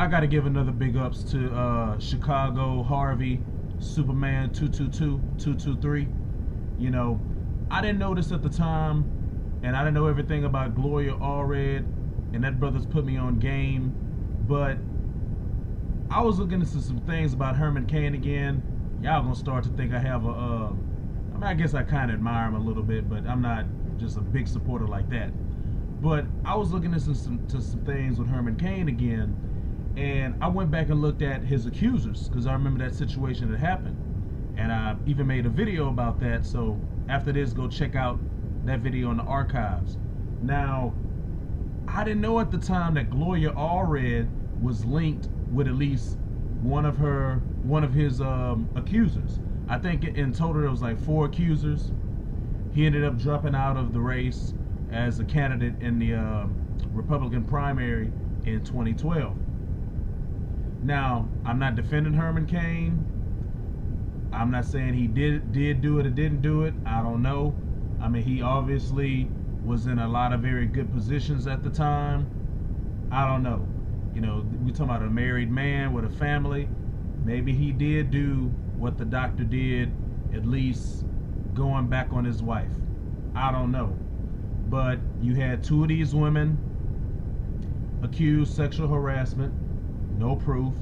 I got to give another big ups to Chicago, Harvey, Superman 222, 223. You know, I didn't know this at the time, and I didn't know everything about Gloria, allred, and that brother's put me on game, but I was looking into some things about Herman Cain again. Y'all gonna start to think I have a, I mean, I guess I kind of admire him a little bit, but I'm not just a big supporter like that. But I was looking into some things with Herman Cain again, and I went back and looked at his accusers, because I remember that situation that happened. And I even made a video about that, so after this, go check out that video in the archives. Now, I didn't know at the time that Gloria allred was linked with at least one of his accusers. I think in total there was like 4 accusers. He ended up dropping out of the race as a candidate in the Republican primary in 2012. Now, I'm not defending Herman Cain. I'm not saying he did do it or didn't do it. I don't know. I mean, he obviously was in a lot of very good positions at the time. I don't know. You know, we're talking about a married man with a family. Maybe he did do what the doctor did, at least going back on his wife. I don't know. But you had 2 of these women accused sexual harassment, no proof.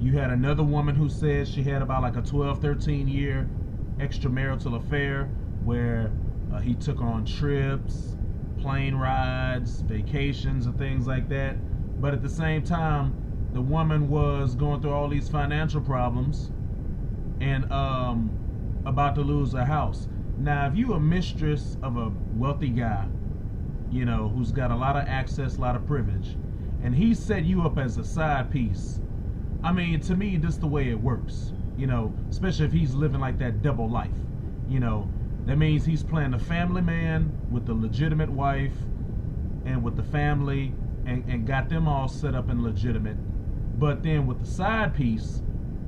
You had another woman who said she had about like a 12-13 year extramarital affair where he took her on trips, plane rides, vacations, and things like that. But at the same time, the woman was going through all these financial problems and about to lose her house. Now, if you a mistress of a wealthy guy, you know, who's got a lot of access, a lot of privilege, and he set you up as a side piece, I mean, to me, this is the way it works, you know, especially if he's living like that double life. You know, that means he's playing the family man with the legitimate wife and with the family and got them all set up and legitimate. But then with the side piece,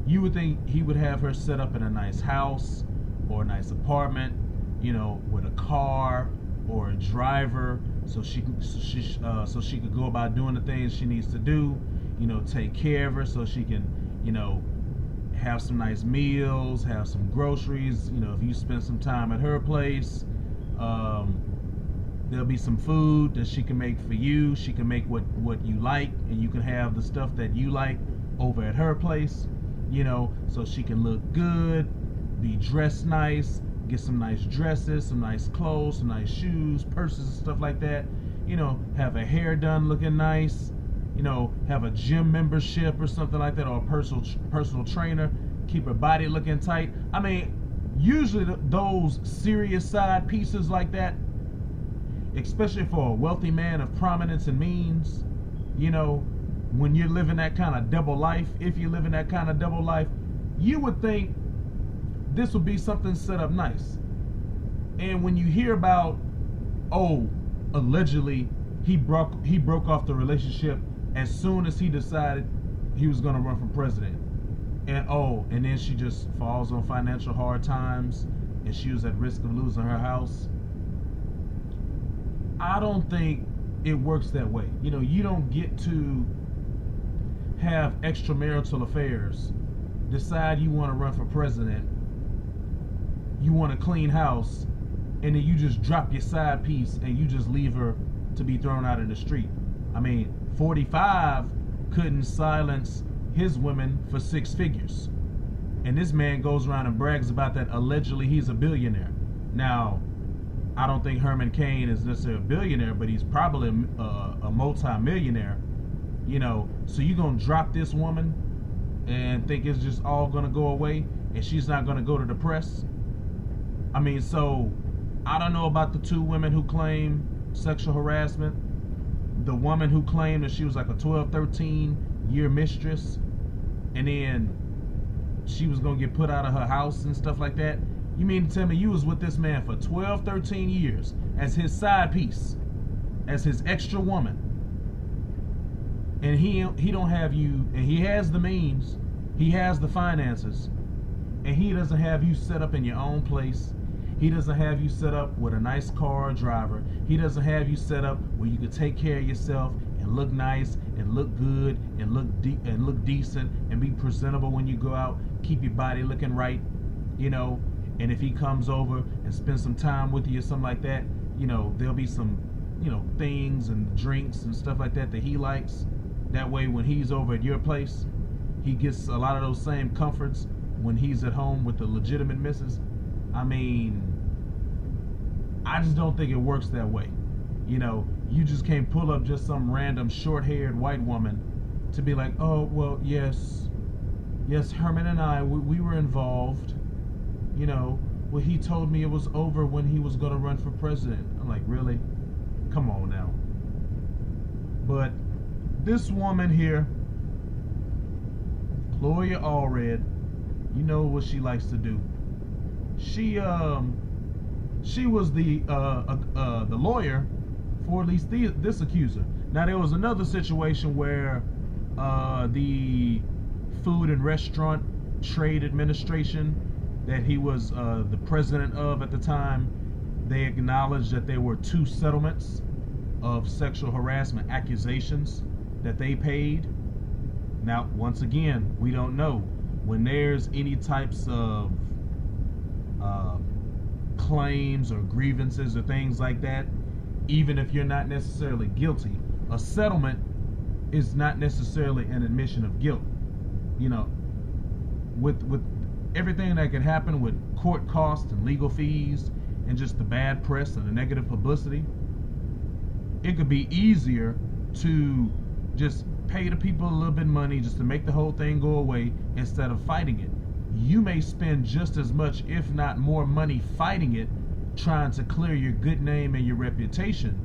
you would think he would have her set up in a nice house or a nice apartment, you know, with a car or a driver, so she could go about doing the things she needs to do, you know, take care of her so she can, you know, have some nice meals, have some groceries. You know, if you spend some time at her place, there'll be some food that she can make for you. She can make what you like, and you can have the stuff that you like over at her place, you know, so she can look good, be dressed nice, get some nice dresses, some nice clothes, some nice shoes, purses and stuff like that. You know, have her hair done looking nice, you know, have a gym membership or something like that, or a personal trainer, keep her body looking tight. I mean, usually those serious side pieces like that, especially for a wealthy man of prominence and means, you know, when you're living that kind of double life, if you're living that kind of double life, you would think this would be something set up nice. And when you hear about, oh, allegedly he broke off the relationship as soon as he decided he was going to run for president, and then she just falls on financial hard times and she was at risk of losing her house. I don't think it works that way. You know, you don't get to have extramarital affairs, decide you want to run for president, you want a clean house, and then you just drop your side piece and you just leave her to be thrown out in the street. I mean, 45 couldn't silence his women for 6 figures. And this man goes around and brags about that allegedly he's a billionaire. Now, I don't think Herman Cain is necessarily a billionaire, but he's probably a multi-millionaire. You know, so you're going to drop this woman and think it's just all going to go away and she's not going to go to the press? I mean, so I don't know about the 2 women who claim sexual harassment. The woman who claimed that she was like a 12-13 year mistress and then she was going to get put out of her house and stuff like that. You mean to tell me you was with this man for 12-13 years as his side piece, as his extra woman, and he don't have you, and he has the means, he has the finances, and he doesn't have you set up in your own place. He doesn't have you set up with a nice car or driver. He doesn't have you set up where you could take care of yourself and look nice and look good and look decent and be presentable when you go out. Keep your body looking right, you know. And if he comes over and spends some time with you or something like that, you know, there'll be some, you know, things and drinks and stuff like that he likes. That way when he's over at your place, he gets a lot of those same comforts when he's at home with the legitimate missus. I mean, I just don't think it works that way. You know, you just can't pull up just some random short-haired white woman to be like, oh, well, yes, Herman and I, we were involved. You know, well, he told me it was over when he was going to run for president. I'm like, really? Come on now. But this woman here, Gloria Allred, you know what she likes to do. She was the lawyer for at least this accuser. Now there was another situation where the Food and Restaurant Trade Administration that he was the president of at the time, they acknowledged that there were 2 settlements of sexual harassment accusations that they paid. Now, once again, we don't know. When there's any types of claims or grievances or things like that, even if you're not necessarily guilty, a settlement is not necessarily an admission of guilt. You know, with everything that can happen with court costs and legal fees and just the bad press and the negative publicity, it could be easier to just pay the people a little bit of money just to make the whole thing go away instead of fighting it. You may spend just as much, if not more money, fighting it, trying to clear your good name and your reputation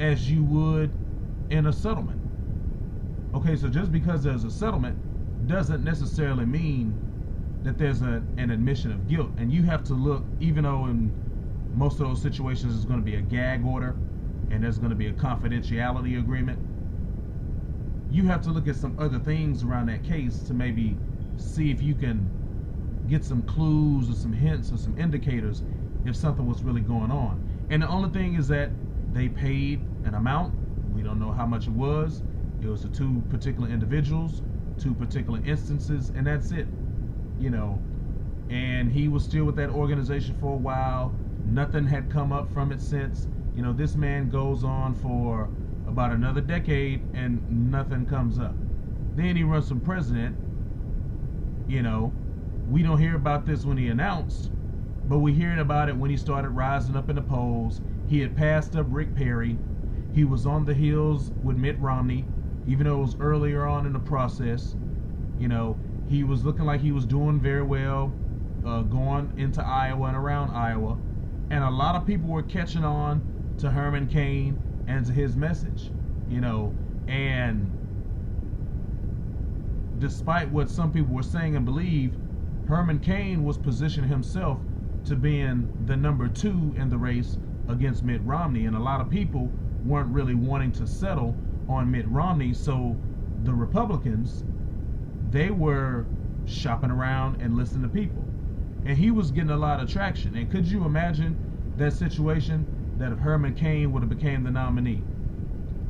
as you would in a settlement. Okay, so just because there's a settlement doesn't necessarily mean that there's an admission of guilt. And you have to look, even though in most of those situations there's going to be a gag order and there's going to be a confidentiality agreement, you have to look at some other things around that case to maybe see if you can get some clues or some hints or some indicators if something was really going on. And the only thing is that they paid an amount. We don't know how much it was. It was to 2 particular individuals, 2 particular instances, and that's it. You know, and he was still with that organization for a while. Nothing had come up from it since. You know, this man goes on for about another decade and nothing comes up. Then he runs for president. You know, we don't hear about this when he announced, but we're hearing about it when he started rising up in the polls. He had passed up Rick Perry. He was on the heels with Mitt Romney, even though it was earlier on in the process. You know, he was looking like he was doing very well going into Iowa and around Iowa. And a lot of people were catching on to Herman Cain and to his message, you know. And despite what some people were saying and believe, Herman Cain was positioning himself to being the number 2 in the race against Mitt Romney. And a lot of people weren't really wanting to settle on Mitt Romney. So the Republicans, they were shopping around and listening to people. And he was getting a lot of traction. And could you imagine that situation, that if Herman Cain would have became the nominee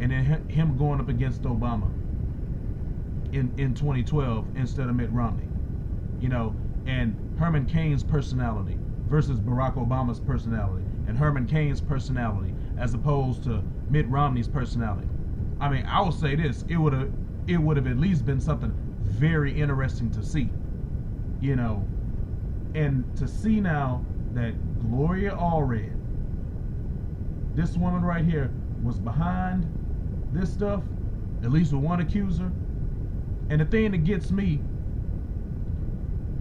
and then him going up against Obama in 2012 instead of Mitt Romney? You know, and Herman Cain's personality versus Barack Obama's personality, and Herman Cain's personality as opposed to Mitt Romney's personality. I mean, I will say this, it would have at least been something very interesting to see, you know. And to see now that Gloria Allred, this woman right here, was behind this stuff, at least with one accuser. And the thing that gets me,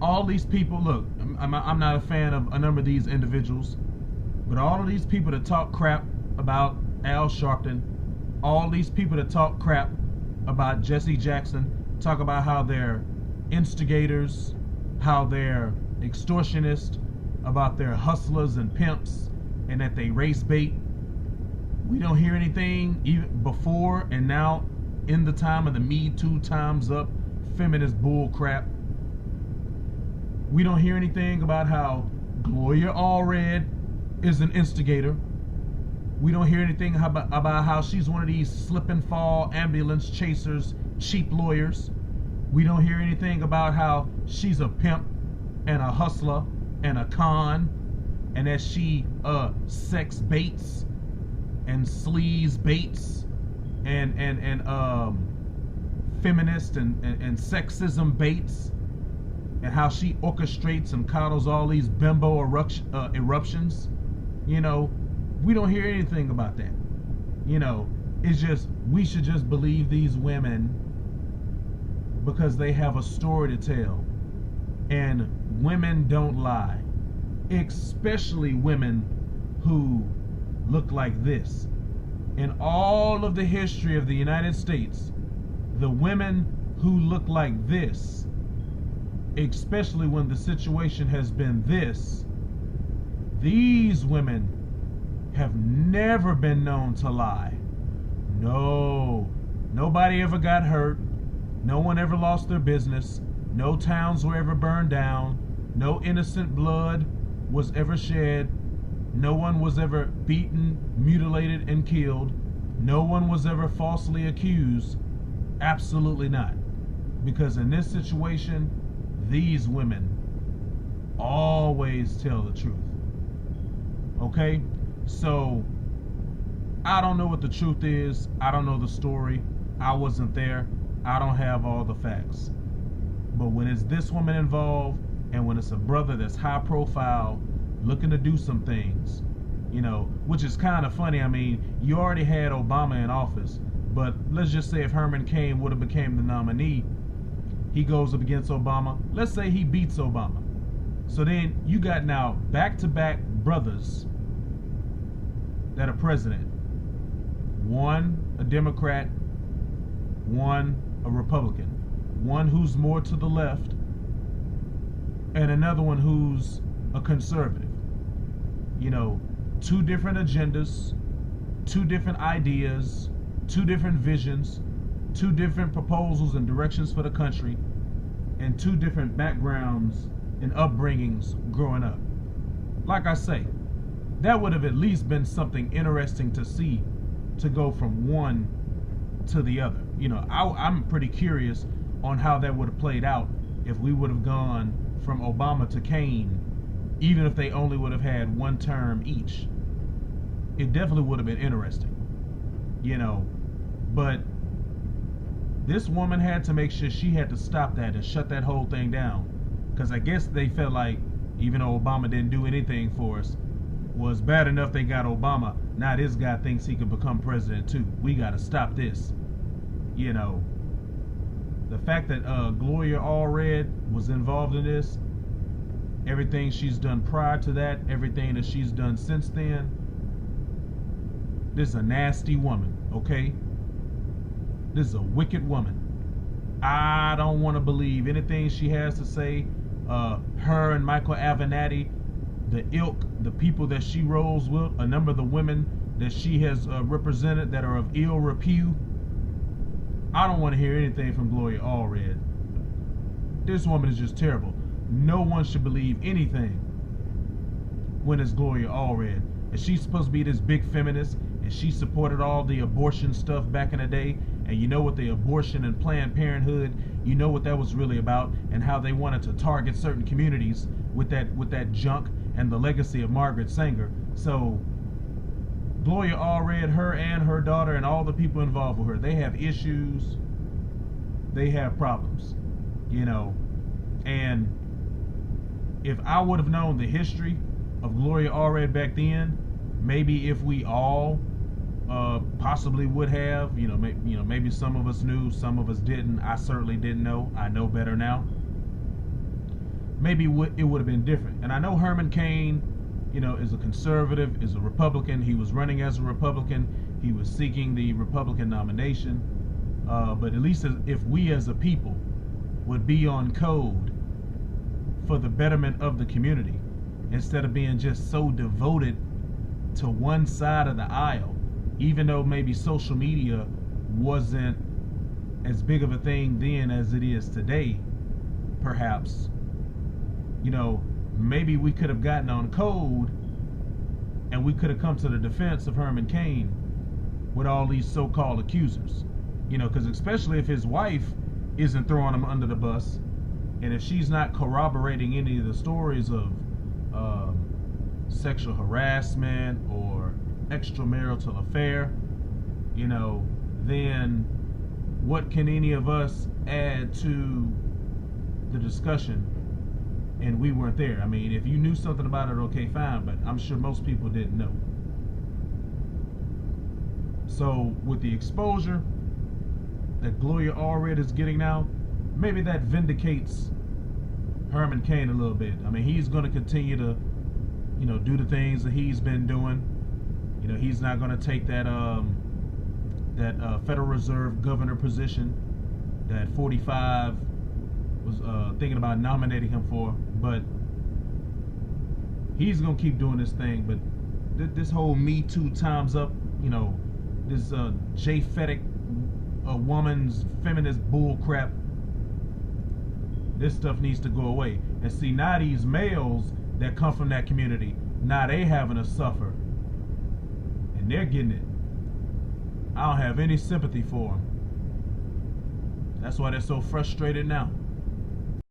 all these people, look, I'm not a fan of a number of these individuals, but all of these people that talk crap about Al Sharpton, all these people that talk crap about Jesse Jackson, talk about how they're instigators, how they're extortionists, about their hustlers and pimps, and that they race bait. We don't hear anything even before and now in the time of the Me Too Time's Up feminist bull crap. We don't hear anything about how Gloria Allred is an instigator. We don't hear anything about how she's one of these slip and fall ambulance chasers, cheap lawyers. We don't hear anything about how she's a pimp and a hustler and a con, and that she sex baits and sleaze baits and feminist and sexism baits, and how she orchestrates and coddles all these bimbo eruptions. You know, we don't hear anything about that. You know, it's just, we should just believe these women because they have a story to tell. And women don't lie, especially women who look like this. In all of the history of the United States, the women who look like this, especially when the situation has been this, these women have never been known to lie. No, nobody ever got hurt. No one ever lost their business. No towns were ever burned down. No innocent blood was ever shed. No one was ever beaten, mutilated, and killed. No one was ever falsely accused. Absolutely not. Because in this situation, these women always tell the truth. Okay? So, I don't know what the truth is. I don't know the story. I wasn't there. I don't have all the facts. But when it's this woman involved, and when it's a brother that's high profile, looking to do some things, you know, which is kind of funny. I mean, you already had Obama in office, but let's just say if Herman Cain would have became the nominee, he goes up against Obama. Let's say he beats Obama. So then you got now back-to-back brothers that are president. One a Democrat, one a Republican. One who's more to the left, and another one who's a conservative. You know, two different agendas, two different ideas, two different visions, two different proposals and directions for the country, and two different backgrounds and upbringings growing up. Like I say, that would have at least been something interesting to see, to go from one to the other. You know, I'm pretty curious on how that would have played out if we would have gone from Obama to Cain, even if they only would have had one term each. It definitely would have been interesting, you know. But this woman had to make sure she had to stop that and shut that whole thing down, because I guess they felt like, even though Obama didn't do anything for us, was bad enough they got Obama. Now this guy thinks he could become president too. We got to stop this, you know. The fact that Gloria Allred was involved in this, everything she's done prior to that, everything that she's done since then, this is a nasty woman, okay? This is a wicked woman. I don't want to believe anything she has to say. Her and Michael Avenatti, the ilk, the people that she rolls with, a number of the women that she has represented that are of ill repute, I don't want to hear anything from Gloria Allred. This woman is just terrible. No one should believe anything when it's Gloria Allred. And she's supposed to be this big feminist, and she supported all the abortion stuff back in the day. And you know what the abortion and Planned Parenthood, you know what that was really about, and how they wanted to target certain communities with that junk and the legacy of Margaret Sanger. So Gloria Allred, her and her daughter and all the people involved with her, they have issues, they have problems, you know. And if I would have known the history of Gloria Allred back then, maybe if we all possibly would have, you know, maybe some of us knew, some of us didn't. I certainly didn't know. I know better now. Maybe it would have been different. And I know Herman Cain, you know, is a conservative, is a Republican. He was running as a Republican. He was seeking the Republican nomination. But at least if we as a people would be on code for the betterment of the community, instead of being just so devoted to one side of the aisle, even though maybe social media wasn't as big of a thing then as it is today, perhaps, you know, maybe we could have gotten on code and we could have come to the defense of Herman Cain with all these so-called accusers. You know, because especially if his wife isn't throwing him under the bus, and if she's not corroborating any of the stories of sexual harassment or extramarital affair, you know, then what can any of us add to the discussion? And we weren't there. I mean, if you knew something about it, okay, fine, but I'm sure most people didn't know. So with the exposure that Gloria allred is getting now, maybe that vindicates Herman Cain a little bit. I mean, he's going to continue to, you know, do the things that he's been doing. You know, he's not going to take that Federal Reserve governor position that 45 was thinking about nominating him for, but he's going to keep doing this thing. But this whole Me Too time's up, you know, this J-fetic woman's feminist bull crap, this stuff needs to go away. And see, now these males that come from that community, now they having to suffer, and they're getting it. I don't have any sympathy for them. That's why they're so frustrated now.